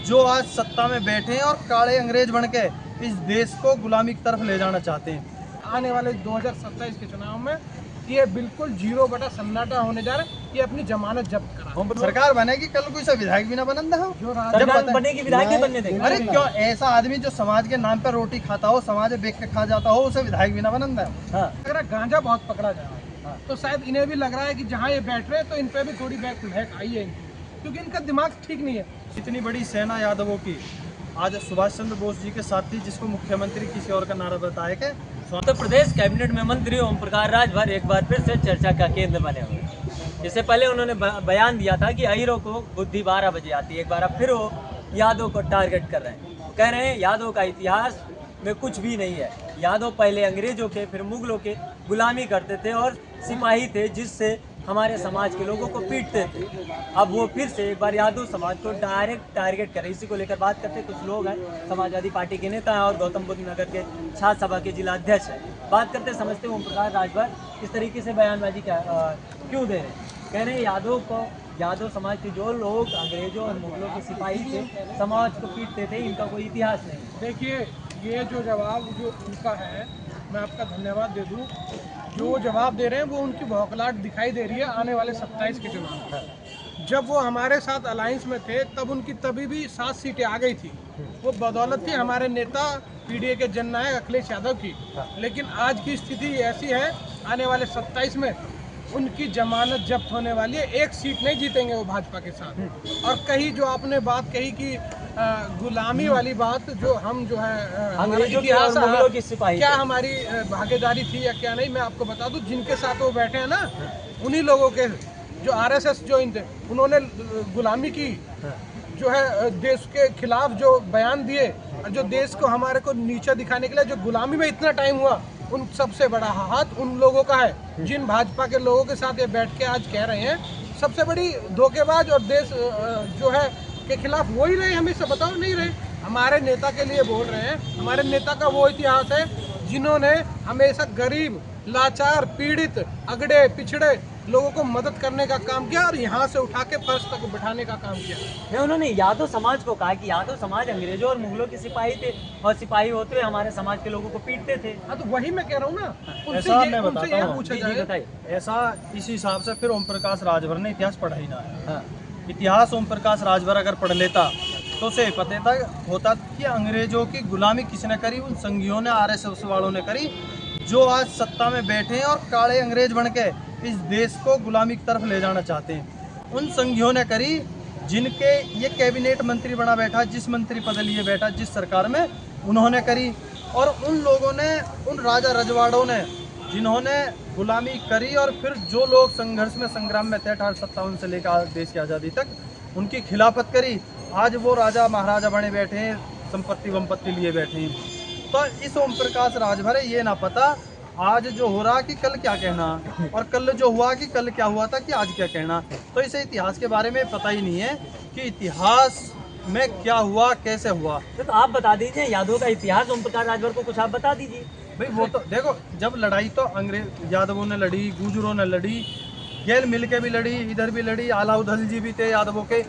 जो आज सत्ता में बैठे हैं और काले अंग्रेज बन के इस देश को गुलामी की तरफ ले जाना चाहते हैं। आने वाले 2027 के चुनाव में ये बिल्कुल 0 बटा सन्नाटा होने जा रहा है। ये अपनी जमानत जब्त करा। सरकार बनेगी, कल कोई सा विधायक भी ना बनन दे। जो जब बनेगी विधायक नहीं बनने देंगे। अरे क्यों ऐसा आदमी जो समाज के नाम पर रोटी खाता हो, समाज में बेच के खा जाता हो, उसे विधायक भी ना बनन दे। अगर गांजा बहुत पकड़ा जा रहा है तो शायद इन्हें भी लग रहा है कि जहाँ ये बैठ रहे हैं तो इन पे भी थोड़ी महक आई है इनकी, क्योंकि इनका दिमाग ठीक नहीं है। इतनी बड़ी सेना यादवों की आज सुभाष चंद्र बोस जी के साथ थी, जिसको मुख्यमंत्री किसी और का नारा बताया कि उत्तर प्रदेश कैबिनेट में मंत्री ओम प्रकाश राजभर एक बार फिर से चर्चा का केंद्र बने हुए। इससे पहले उन्होंने बयान दिया था कि अहीरों को बुद्धि 12 बजे आती है। एक बार अब फिर वो यादव को टारगेट कर रहे हैं। कह रहे हैं यादव का इतिहास में कुछ भी नहीं है। यादव पहले अंग्रेजों के फिर मुगलों के गुलामी करते थे और सिपाही थे, जिससे हमारे समाज के लोगों को पीटते थे। अब वो फिर से एक बार यादव समाज को डायरेक्ट टारगेट करे। इसी को लेकर बात करते कुछ लोग हैं, समाजवादी पार्टी के नेता हैं और गौतम बुद्ध नगर के छात्र सभा के जिला अध्यक्ष हैं। बात करते समझते ओम प्रकाश राजभर इस तरीके से बयानबाजी क्यों दे रहे हैं। कह रहे हैं यादव समाज के जो लोग अंग्रेजों और मुगलों के सिपाही थे, समाज को पीटते थे, इनका कोई इतिहास नहीं। देखिए, ये जो जवाब जो उनका है, मैं आपका धन्यवाद दे दूं। जो जवाब दे रहे हैं वो उनकी बौखलाहट दिखाई दे रही है आने वाले 27 के चुनाव में। जब वो हमारे साथ अलायंस में थे तब उनकी तभी भी 7 सीटें आ गई थी। वो बदौलत थी हमारे नेता पीडीए के जननायक अखिलेश यादव की। लेकिन आज की स्थिति ऐसी है, आने वाले 27 में उनकी जमानत जब्त होने वाली है। 1 सीट नहीं जीतेंगे वो भाजपा के साथ। और कहीं जो आपने बात कही कि गुलामी वाली बात, जो हम जो है अंग्रेजों की और मुगलों की सिपाही, क्या हमारी भागीदारी थी या क्या नहीं, मैं आपको बता दूं। जिनके साथ वो बैठे हैं ना, उन्हीं लोगों के जो आरएसएस ज्वाइन थे, उन्होंने गुलामी की जो है देश के खिलाफ जो बयान दिए, जो देश को हमारे को नीचा दिखाने के लिए जो गुलामी में इतना टाइम हुआ, उन सबसे बड़ा हाथ उन लोगों का है। जिन भाजपा के लोगों के साथ ये बैठ के आज कह रहे हैं सबसे बड़ी धोखेबाज और देश जो है के खिलाफ वही रहे, हमेशा बताओ नहीं रहे। हमारे नेता के लिए बोल रहे हैं। हमारे नेता का वो इतिहास है जिन्होंने हमेशा गरीब, लाचार, पीड़ित, अगड़े पिछड़े लोगों को मदद करने का काम किया और यहाँ से उठा के फर्श तक बिठाने का काम किया। नहीं, उन्होंने यादव समाज को कहा कि यादव समाज अंग्रेजों और मुगलों के सिपाही थे और सिपाही होते हुए हमारे समाज के लोगों को पीटते थे। हाँ, तो वही मैं कह रहा हूँ ना। ऐसा मैं बताता हूँ, पूछा जाए ऐसा इस हिसाब से फिर ओम प्रकाश राजभर ने इतिहास पढ़ा ही ना है। इतिहास ओम प्रकाश राजभर अगर पढ़ लेता तो उसे पता होता कि अंग्रेजों की गुलामी किसने करी। उन संघियों ने, आरएसएस वालों ने करी, जो आज सत्ता में बैठे हैं और काले अंग्रेज बन के इस देश को गुलामी की तरफ ले जाना चाहते हैं। उन संघियों ने करी जिनके ये कैबिनेट मंत्री बना बैठा, जिस मंत्री पद लिए बैठा, जिस सरकार में, उन्होंने करी। और उन लोगों ने, उन राजा रजवाड़ों ने जिन्होंने गुलामी करी और फिर जो लोग संघर्ष में, संग्राम में थे 1857 से लेकर देश की आज़ादी तक, उनकी खिलाफत करी, आज वो राजा महाराजा बने बैठे हैं, संपत्ति वंपत्ति लिए बैठे हैं। तो इस ओम प्रकाश राजभर ये ना पता आज जो हो रहा कि कल क्या कहना, और कल जो हुआ कि कल क्या हुआ था कि आज क्या कहना। तो इसे इतिहास के बारे में पता ही नहीं है कि इतिहास में क्या हुआ, कैसे हुआ। तो आप बता दीजिए यादव का इतिहास, ओम प्रकाश राजभर को कुछ आप बता दीजिए। भाई वो तो देखो, जब लड़ाई तो अंग्रेज यादवों ने लड़ी, गुजरों ने लड़ी, गेल मिल के भी लड़ी, इधर भी लड़ी, अलाउद्दीन जी भी थे यादवों के।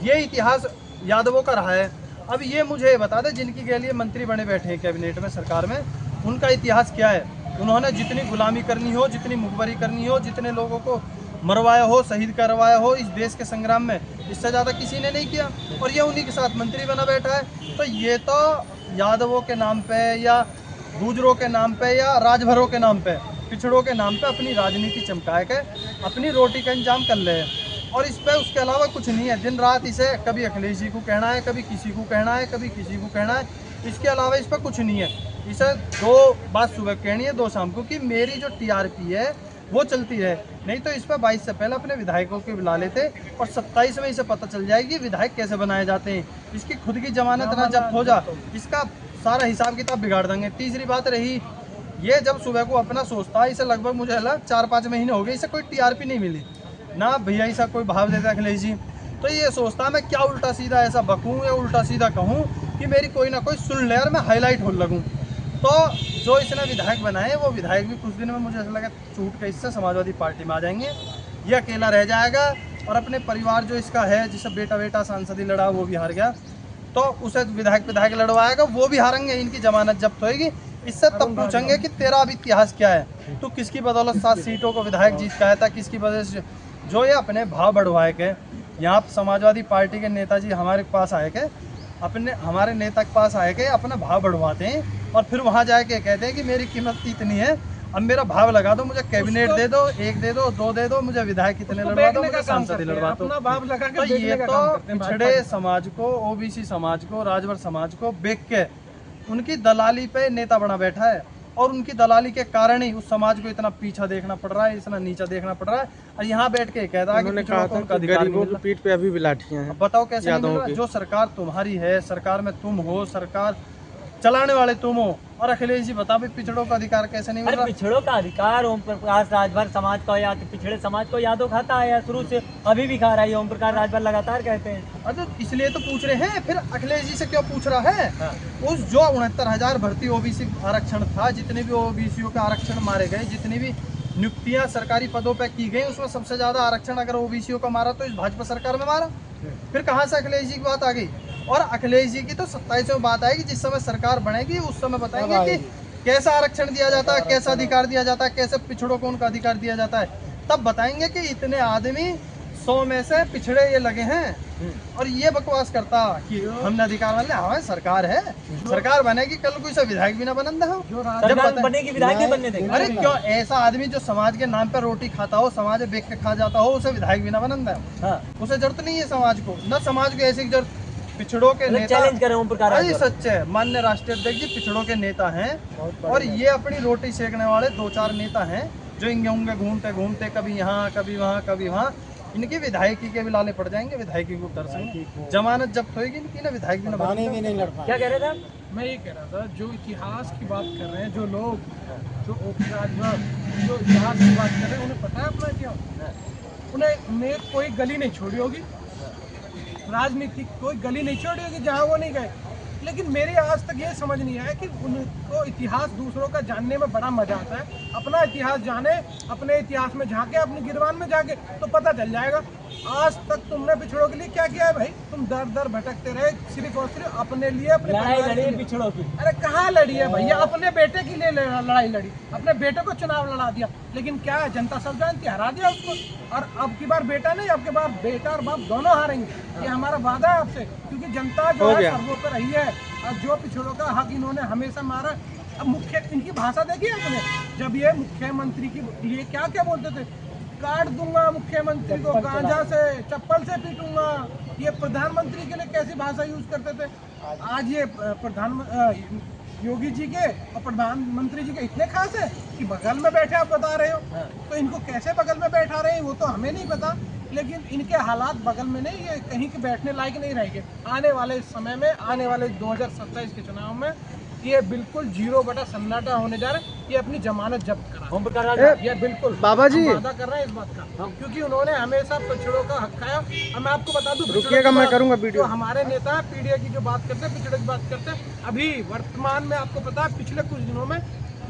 ये इतिहास यादवों का रहा है। अब ये मुझे बता दे, जिनकी के लिए मंत्री बने बैठे हैं कैबिनेट में, सरकार में, उनका इतिहास क्या है। उन्होंने जितनी गुलामी करनी हो, जितनी मुखबरी करनी हो, जितने लोगों को मरवाया हो, शहीद करवाया हो इस देश के संग्राम में, इससे ज़्यादा किसी ने नहीं किया। और ये उन्हीं के साथ मंत्री बना बैठा है। तो ये तो यादवों के नाम पे या गुजरों के नाम पे या राजभरों के नाम पे, पिछड़ों के नाम पे अपनी राजनीति चमका के अपनी रोटी का इंतजाम कर ले। और इस पे उसके अलावा कुछ नहीं है। दिन रात इसे कभी अखिलेश जी को कहना है, कभी किसी को कहना है, कभी किसी को कहना है। इसके अलावा इस पर कुछ नहीं है। इसे 2 बात सुबह कहनी है, 2 शाम को, कि मेरी जो टीआरपी है वो चलती है। नहीं तो इस पर 22 से पहले अपने विधायकों के बुला लेते और 27 में इसे पता चल जाएगी विधायक कैसे बनाए जाते हैं। इसकी खुद की जमानत ना जब्त हो जा, इसका सारा हिसाब किताब बिगाड़ देंगे। तीसरी बात रही, ये जब सुबह को अपना सोचता है, इसे लगभग मुझे लगा 4-5 महीने हो गए, इसे कोई टीआरपी नहीं मिली ना। भैया ऐसा कोई भाव देता अखिलेश जी, तो ये सोचता मैं क्या उल्टा सीधा ऐसा बकूँ या उल्टा सीधा कहूँ कि मेरी कोई ना कोई सुन ले और मैं हाईलाइट हो लगूँ। तो जो इसने विधायक बनाए, वो विधायक भी कुछ दिन में मुझे ऐसा लगा छूट के इससे समाजवादी पार्टी में आ जाएंगे। ये अकेला रह जाएगा और अपने परिवार जो इसका है, जिससे बेटा सांसदी लड़ा वो भी हार गया। तो उसे विधायक लड़वाएगा, वो भी हारेंगे, इनकी जमानत जब्त होगी। इससे तब पूछेंगे कि तेरा अब इतिहास क्या है, तू किसकी बदौलत 7 सीटों को विधायक जीत के आया था, किसकी वजह से। जो ये अपने भाव बढ़वाए के यहाँ समाजवादी पार्टी के नेताजी हमारे पास आए के, अपने हमारे नेता के पास आए के अपना भाव बढ़वाते हैं और फिर वहाँ जाके कहते हैं कि मेरी कीमत इतनी है, अब मेरा भाव लगा दो, मुझे कैबिनेट दे दो, 1 दे दो, 2 दे दो, मुझे विधायक कितने लड़वा दो, मुझे सांसद लड़वा दो। तो ये तो पिछड़े समाज को, ओबीसी समाज को, राजभर समाज को बेच के उनकी दलाली पे नेता बना बैठा है और उनकी दलाली के कारण ही उस समाज को इतना पीछा देखना पड़ रहा है, इतना नीचा देखना पड़ रहा है। और यहाँ बैठ के कहता है कि पिछड़ों को उनका अधिकार नहीं मिल रहा। पीठ पे अभी भी लाठियां हैं। अब बताओ कैसे नहीं मिल रहा? जो सरकार तुम्हारी है, सरकार में तुम हो, सरकार चलाने वाले तुम हो, और अखिलेश जी बता भाई पिछड़ों का अधिकार कैसे नहीं मिल रहा? पिछड़ों का अधिकार ओम प्रकाश राजभर समाज का या पिछड़े समाज को यादव खाता आया शुरू से, अभी भी खा रहा है। ओम प्रकाश राजभर लगातार कहते हैं। अरे इसलिए तो पूछ रहे हैं, फिर अखिलेश जी से क्यों पूछ रहा है? उस जो 69,000 भर्ती ओबीसी आरक्षण था, जितने भी ओबीसीओ का आरक्षण मारे गए, जितनी भी नियुक्तियां सरकारी पदों पर की गई, उसमें सबसे ज्यादा आरक्षण अगर ओबीसीओ का मारा तो इस भाजपा सरकार में मारा। फिर कहाँ से अखिलेश जी की बात आ गई? और अखिलेश जी की तो 27 में बात आएगी, जिस समय सरकार बनेगी उस समय बताएंगे कि कैसा आरक्षण दिया जाता है, कैसा अधिकार दिया जाता है, कैसे पिछड़ों को उनका अधिकार दिया जाता है। तब बताएंगे कि इतने आदमी 100 में से पिछड़े ये लगे हैं। और ये बकवास करता कि हमने अधिकार वाले, हमारी सरकार है, सरकार बनेगी, कल कोई सा विधायक भी ना बनन दे। सरकार बनेगी, विधायक नहीं बनने देंगे। अरे क्यों ऐसा आदमी जो समाज के नाम पर रोटी खाता हो, समाज में बेच के खा जाता हो, उसे विधायक भी ना बनन दे। उसे जरूरत नहीं है समाज को, न समाज को ऐसी जरूरत। पिछड़ों के नेता चैलेंज कर रहे ओम प्रकाश अरे सच है, माननीय राष्ट्रीय अध्यक्ष जी पिछड़ों के नेता हैं और ये अपनी रोटी सेकने वाले 2-4 नेता हैं जो इंगे उंगे घूमते घूमते कभी यहाँ कभी वहाँ कभी वहाँ। इनकी विधायकी के भी लाले पड़ जाएंगे, विधायकी को दर्शाएंगे, जमानत जब्त होगी इनकी, ना विधायक भी ना नहीं लड़ पाए। क्या कह रहे थे आप? मैं ये कह रहा था, जो इतिहास की बात कर रहे हैं, जो लोग जो जो इतिहास की बात कर रहे हैं, उन्हें पता है अपना इतिहास। उन्हें कोई गली नहीं छोड़ी होगी, राजनीतिक कोई गली नहीं छोड़ी होगी जहाँ वो नहीं गए। लेकिन मेरे आज तक ये समझ नहीं आया कि उनको इतिहास दूसरों का जानने में बड़ा मजा आता है। अपना इतिहास जाने, अपने इतिहास में झांके, अपनी गिरबान में झांके तो पता चल जाएगा। आज तक तुमने पिछड़ों के लिए क्या किया है भाई? तुम दर दर भटकते रहे, सिर्फ और सिर्फ अपने लिए, अपने लड़ाई लड़ी पिछड़ों की। अरे कहाँ लड़ी है भैया? अपने बेटे के लिए लड़ाई लड़ी, अपने बेटे को चुनाव लड़ा दिया। लेकिन क्या है, जनता सब जानती, हरा दिया उसको। और अब की बार बेटा नहीं, अब की बार बेटा और बाप दोनों हारेंगे। ये हमारा वादा है आपसे, क्योंकि जनता जो है सर्वोपरि रही है और जो पिछड़ों का हक इन्होंने हमेशा मारा। अब इनकी भाषा देखिए आपने, जब ये मुख्यमंत्री के लिए क्या क्या बोलते थे, काट दूंगा मुख्यमंत्री को, गांजा से चप्पल से पीटूंगा। ये प्रधानमंत्री के लिए कैसी भाषा यूज करते थे। आज ये योगी जी के और प्रधानमंत्री जी के इतने खास है कि बगल में बैठे आप बता रहे हो। तो इनको कैसे बगल में बैठा रहे हैं वो तो हमें नहीं पता, लेकिन इनके हालात बगल में नहीं, ये कहीं के बैठने लायक नहीं रहेंगे। आने वाले समय में, आने वाले 2027 के चुनाव में ये बिल्कुल 0 सन्नाटा होने जा रहा है। ये अपनी जमानत जब्त करा, ये बिल्कुल बाबा जी वादा कर रहे हैं इस बात का, क्योंकि उन्होंने हमेशा पिछड़ों का हक खाया। अब मैं आपको बता दूं, रुकिएगा, मैं करूंगा वीडियो। तो हमारे नेता पीडीए की जो बात करते हैं, पिछड़े की बात करते हैं, अभी वर्तमान में आपको पता है पिछले कुछ दिनों में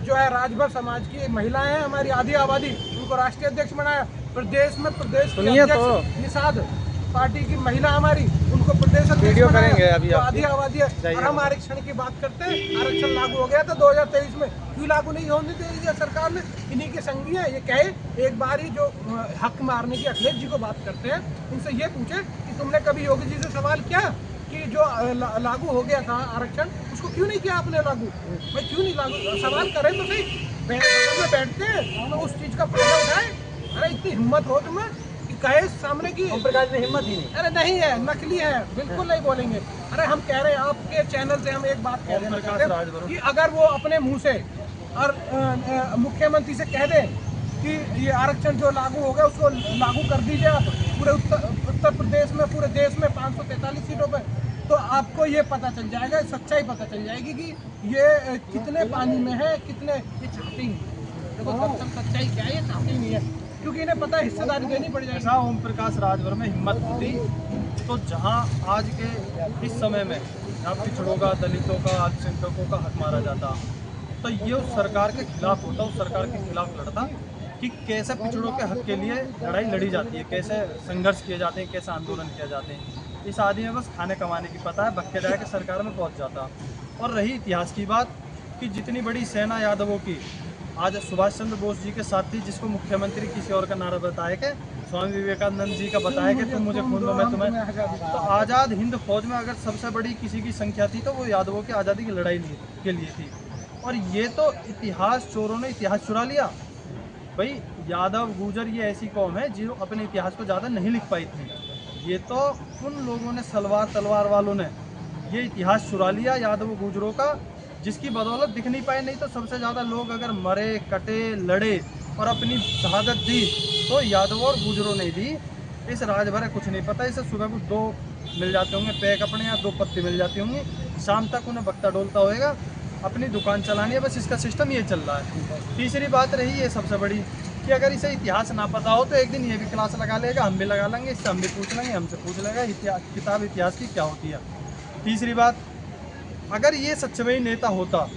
जो है राजभर समाज की महिलाएं हैं, हमारी आधी आबादी, उनको राष्ट्रीय अध्यक्ष बनाया। प्रदेश में प्रदेश की अध्यक्ष निषाद पार्टी की महिला हमारी, उनको प्रदेश वीडियो करेंगे अभी आधी आबादी है। और हम आरक्षण की बात करते हैं, आरक्षण लागू हो गया था 2023 में, क्यों लागू नहीं होने दी सरकार ने? इन्हीं के संगी है। ये कहे एक बार ही जो हक मारने की अखिलेश जी को बात करते हैं, उनसे ये पूछे कि तुमने कभी योगी जी से सवाल किया कि जो लागू हो गया था आरक्षण, उसको क्यों नहीं किया आपने लागू? भाई क्यों नहीं लागू? सवाल करें तो सही, बगल में बैठते हैं तो उस चीज का फायदा उठाए। अरे इतनी हिम्मत हो तुम्हें कहे सामने की? ओम प्रकाश में हिम्मत ही नहीं। अरे नहीं है, नकली है, बिल्कुल नहीं बोलेंगे। अरे हम कह रहे हैं, आपके चैनल से हम एक बात कह देना चाहते हैं कि अगर वो अपने मुंह से और मुख्यमंत्री से कह दें कि ये आरक्षण जो लागू हो गया उसको लागू कर दीजिए आप पूरे उत्तर प्रदेश में, पूरे देश में 543 सीटों पर, तो आपको ये पता चल जाएगा, सच्चाई पता चल जाएगी कि ये कितने पानी में है, कितने ये चाहते ही नहीं। देखो सच्चाई क्या है, ये चाहते ही नहीं है, क्योंकि इन्हें पता है हिस्सेदारी देनी पड़ जाएगी। ऐसा ओम प्रकाश राजभर में हिम्मत होती तो जहां आज के इस समय में जहाँ पिछड़ों का, दलितों का, अल्पसंख्यकों का हक मारा जाता, तो ये उस सरकार के खिलाफ होता, उस सरकार के खिलाफ लड़ता कि कैसे पिछड़ों के हक के लिए लड़ाई लड़ी जाती है, कैसे संघर्ष किए जाते हैं, कैसे आंदोलन किए जाते हैं। इस आदमी में बस खाने कमाने की पता है, बक्के जाए कि सरकार में पहुंच जाता। और रही इतिहास की बात कि जितनी बड़ी सेना यादवों की आज सुभाष चंद्र बोस जी के साथ थी, जिसको मुख्यमंत्री किसी और का नारा बताया कि स्वामी विवेकानंद जी का बताया कि तुम मुझे खून दो मैं तुम्हें, तो आज़ाद हिंद फौज में अगर सबसे बड़ी किसी की संख्या थी तो वो यादवों की आज़ादी की लड़ाई के लिए थी। और ये तो इतिहास चोरों ने इतिहास चुरा लिया। भाई यादव गुजर ये ऐसी कौम है जो अपने इतिहास को ज़्यादा नहीं लिख पाई थी, ये तो उन लोगों ने सलवार तलवार वालों ने ये इतिहास चुरा लिया यादव गुजरों का, जिसकी बदौलत दिख नहीं पाए। नहीं तो सबसे ज़्यादा लोग अगर मरे कटे लड़े और अपनी शहादत दी तो यादव और गुजरों ने दी। इस राज भर कुछ नहीं पता। इसे सुबह को 2 मिल जाते होंगे पैक अपने, या 2 पत्ती मिल जाती होंगी, शाम तक उन्हें बख्ता डोलता होएगा, अपनी दुकान चलानी है, बस इसका सिस्टम ये चल रहा है। तीसरी बात रही है सबसे बड़ी कि अगर इसे इतिहास ना पता हो तो एक दिन ये भी क्लास लगा लेगा, हम भी लगा लेंगे, इससे हम भी पूछ लेंगे, हमसे पूछ लेगा किताब इतिहास की क्या होती है। तीसरी बात, अगर ये सच में ही नेता होता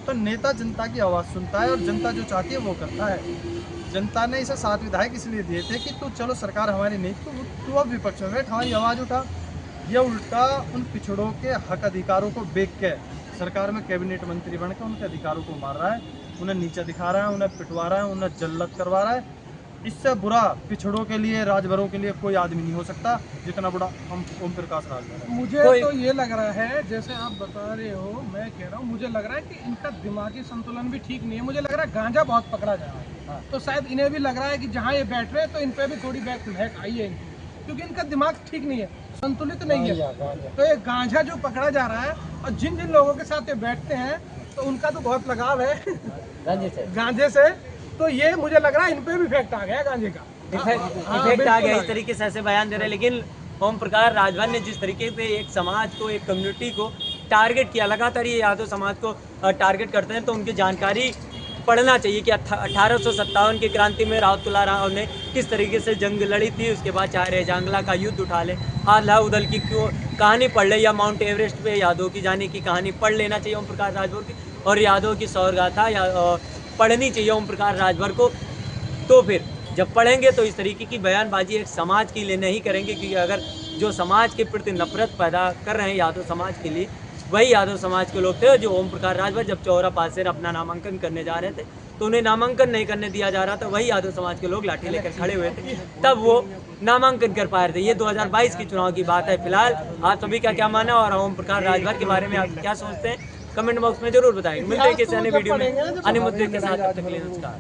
तो नेता जनता की आवाज़ सुनता है और जनता जो चाहती है वो करता है। जनता ने इसे 7 विधायक इसलिए दिए थे कि तू चलो सरकार हमारी नहीं, तू अब विपक्ष में बैठ, हमारी आवाज़ उठा। ये उल्टा उन पिछड़ों के हक अधिकारों को बेच के सरकार में कैबिनेट मंत्री बन के उनके अधिकारों को मार रहा है, उन्हें नीचा दिखा रहा है, उन्हें पिटवा रहा है, उन्हें जल्लत करवा रहा है। इससे बुरा पिछड़ों के लिए, राजभरों के लिए कोई आदमी नहीं हो सकता जितना बुरा हम ओम प्रकाश राजभर है। मुझे तो ये लग रहा है, जैसे आप बता रहे हो, मैं कह रहा हूँ, मुझे लग रहा है कि इनका दिमागी संतुलन भी ठीक नहीं है। मुझे लग रहा है गांजा बहुत पकड़ा जा रहा है, तो शायद इन्हें भी लग रहा है कि जहाँ ये बैठ रहे हैं तो इन पर भी थोड़ी बहक आई है इनकी, क्योंकि इनका दिमाग ठीक नहीं है, संतुलित नहीं है। तो ये गांजा जो पकड़ा जा रहा है, और जिन जिन लोगों के साथ ये बैठते हैं तो उनका तो बहुत लगाव है गांजे से, तो ये मुझे लग रहा है इन पे भी इफेक्ट आ गया गांजे का, इफेक्ट आ गया। इस तरीके से ऐसे बयान दे रहे हैं। लेकिन ओम प्रकाश राजभर ने जिस तरीके से एक समाज को, एक कम्युनिटी को टारगेट किया, लगातार ये यादव समाज को टारगेट करते हैं, तो उनकी जानकारी पढ़ना चाहिए कि 1857 की क्रांति में राव तुलाराव ने किस तरीके से जंग लड़ी थी। उसके बाद चाहे रेजांगला का युद्ध उठा ले, आल्हा उदल की क्यों कहानी पढ़ ले, या माउंट एवरेस्ट पे यादव की जाने की कहानी पढ़ लेना चाहिए ओम प्रकाश राजभर की, और यादव की सौरगाथा या पढ़नी चाहिए ओम प्रकाश राजभर को। तो फिर जब पढ़ेंगे तो इस तरीके की बयानबाजी एक समाज के लिए नहीं करेंगे, क्योंकि अगर जो समाज के प्रति नफरत पैदा कर रहे हैं यादव समाज के लिए, वही यादव समाज के लोग थे जो ओम प्रकाश राजभर जब चौरा पास से अपना नामांकन करने जा रहे थे तो उन्हें नामांकन नहीं करने दिया जा रहा था, वही यादव समाज के लोग लाठी लेकर खड़े हुए थे, तब वो नामांकन कर पा रहे थे। ये 2022 की चुनाव की बात है। फिलहाल आप सभी का क्या मानना है और ओम प्रकाश राजभर के बारे में आप क्या सोचते हैं, कमेंट बॉक्स में जरूर बताएंगे। मिलते हैं किसी अन्य वीडियो में अन्य मुद्दे के साथ। तब तक के लिए नमस्कार।